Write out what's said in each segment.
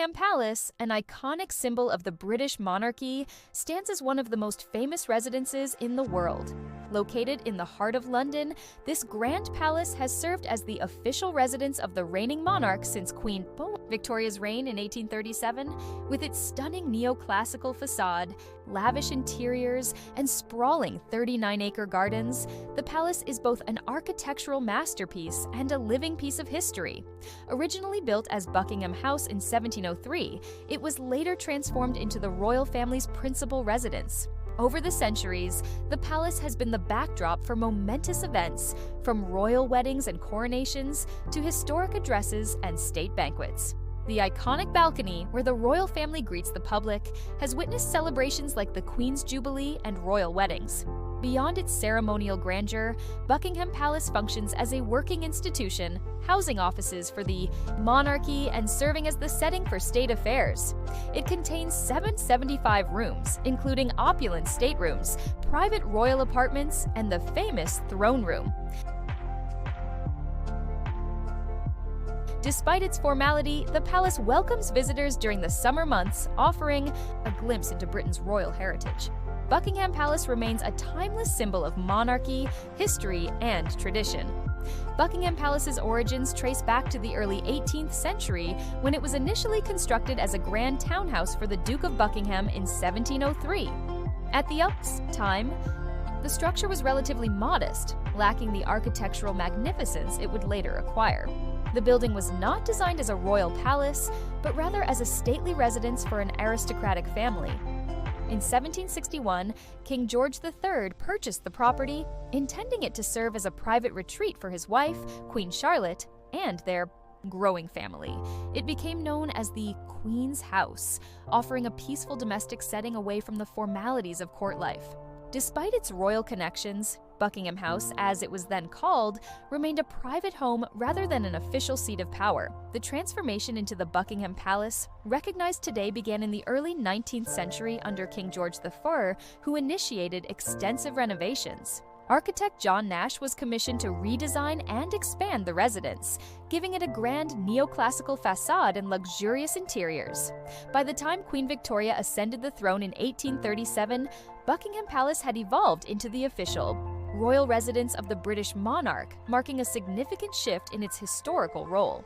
Buckingham Palace, an iconic symbol of the British monarchy, stands as one of the most famous residences in the world. Located in the heart of London, this grand palace has served as the official residence of the reigning monarch since Queen Victoria's reign in 1837. With its stunning neoclassical facade, lavish interiors, and sprawling 39-acre gardens, the palace is both an architectural masterpiece and a living piece of history. Originally built as Buckingham House in 1703, it was later transformed into the royal family's principal residence. Over the centuries, the palace has been the backdrop for momentous events, from royal weddings and coronations to historic addresses and state banquets. The iconic balcony, where the royal family greets the public, has witnessed celebrations like the Queen's Jubilee and royal weddings. Beyond its ceremonial grandeur, Buckingham Palace functions as a working institution, housing offices for the monarchy and serving as the setting for state affairs. It contains 775 rooms, including opulent staterooms, private royal apartments, and the famous throne room. Despite its formality, the palace welcomes visitors during the summer months, offering a glimpse into Britain's royal heritage. Buckingham Palace remains a timeless symbol of monarchy, history, and tradition. Buckingham Palace's origins trace back to the early 18th century, when it was initially constructed as a grand townhouse for the Duke of Buckingham in 1703. At the time, the structure was relatively modest, lacking the architectural magnificence it would later acquire. The building was not designed as a royal palace, but rather as a stately residence for an aristocratic family. In 1761, King George III purchased the property, intending it to serve as a private retreat for his wife, Queen Charlotte, and their growing family. It became known as the Queen's House, offering a peaceful domestic setting away from the formalities of court life. Despite its royal connections, Buckingham House, as it was then called, remained a private home rather than an official seat of power. The transformation into the Buckingham Palace, recognized today, began in the early 19th century under King George IV, who initiated extensive renovations. Architect John Nash was commissioned to redesign and expand the residence, giving it a grand neoclassical facade and luxurious interiors. By the time Queen Victoria ascended the throne in 1837, Buckingham Palace had evolved into the official royal residence of the British monarch, marking a significant shift in its historical role.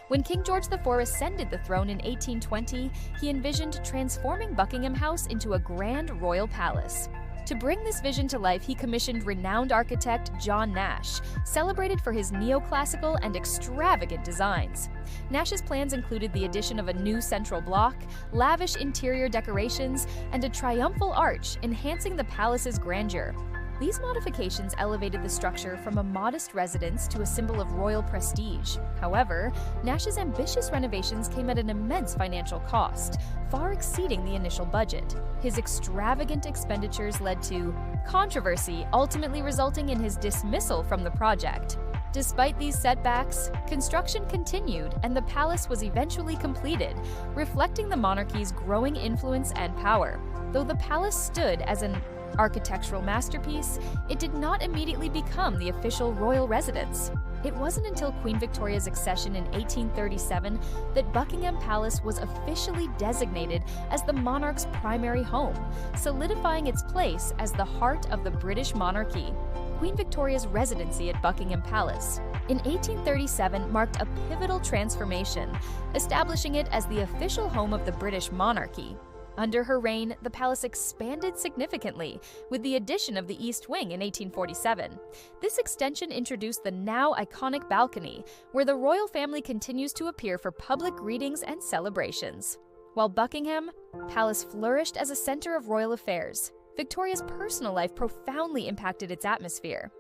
When King George IV ascended the throne in 1820, he envisioned transforming Buckingham House into a grand royal palace. To bring this vision to life, he commissioned renowned architect John Nash, celebrated for his neoclassical and extravagant designs. Nash's plans included the addition of a new central block, lavish interior decorations, and a triumphal arch, enhancing the palace's grandeur. These modifications elevated the structure from a modest residence to a symbol of royal prestige. However, Nash's ambitious renovations came at an immense financial cost, far exceeding the initial budget. His extravagant expenditures led to controversy, ultimately resulting in his dismissal from the project. Despite these setbacks, construction continued and the palace was eventually completed, reflecting the monarchy's growing influence and power. Though the palace stood as an architectural masterpiece, it did not immediately become the official royal residence. It wasn't until Queen Victoria's accession in 1837 that Buckingham Palace was officially designated as the monarch's primary home, solidifying its place as the heart of the British monarchy. Queen Victoria's residency at Buckingham Palace in 1837 marked a pivotal transformation, establishing it as the official home of the British monarchy. Under her reign, the palace expanded significantly, with the addition of the East Wing in 1847. This extension introduced the now iconic balcony, where the royal family continues to appear for public greetings and celebrations. While Buckingham Palace flourished as a center of royal affairs, Victoria's personal life profoundly impacted its atmosphere.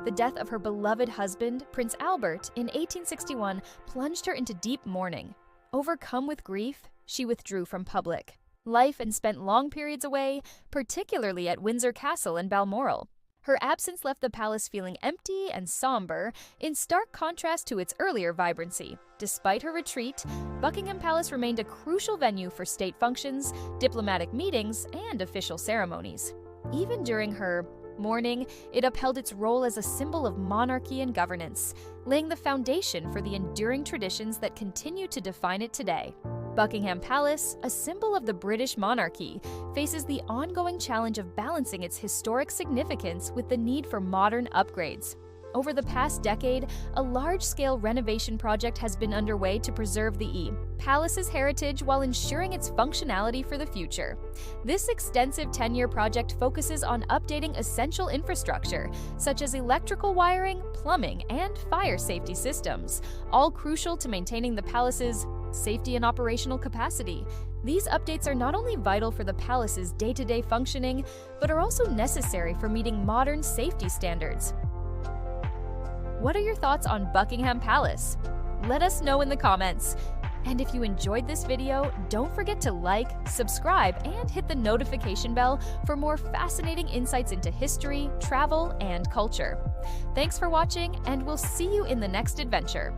The death of her beloved husband, Prince Albert, in 1861 plunged her into deep mourning. Overcome with grief, she withdrew from public life and spent long periods away, particularly at Windsor Castle and Balmoral. Her absence left the palace feeling empty and somber, in stark contrast to its earlier vibrancy. Despite her retreat, Buckingham Palace remained a crucial venue for state functions, diplomatic meetings, and official ceremonies. Even during her mourning, it upheld its role as a symbol of monarchy and governance, laying the foundation for the enduring traditions that continue to define it today. Buckingham Palace, a symbol of the British monarchy, faces the ongoing challenge of balancing its historic significance with the need for modern upgrades. Over the past decade, a large-scale renovation project has been underway to preserve the palace's heritage while ensuring its functionality for the future. This extensive 10-year project focuses on updating essential infrastructure, such as electrical wiring, plumbing, and fire safety systems, all crucial to maintaining the palace's safety and operational capacity. These updates are not only vital for the palace's day-to-day functioning, but are also necessary for meeting modern safety standards. What are your thoughts on Buckingham Palace? Let us know in the comments. And if you enjoyed this video, don't forget to like, subscribe, and hit the notification bell for more fascinating insights into history, travel, and culture. Thanks for watching, and we'll see you in the next adventure.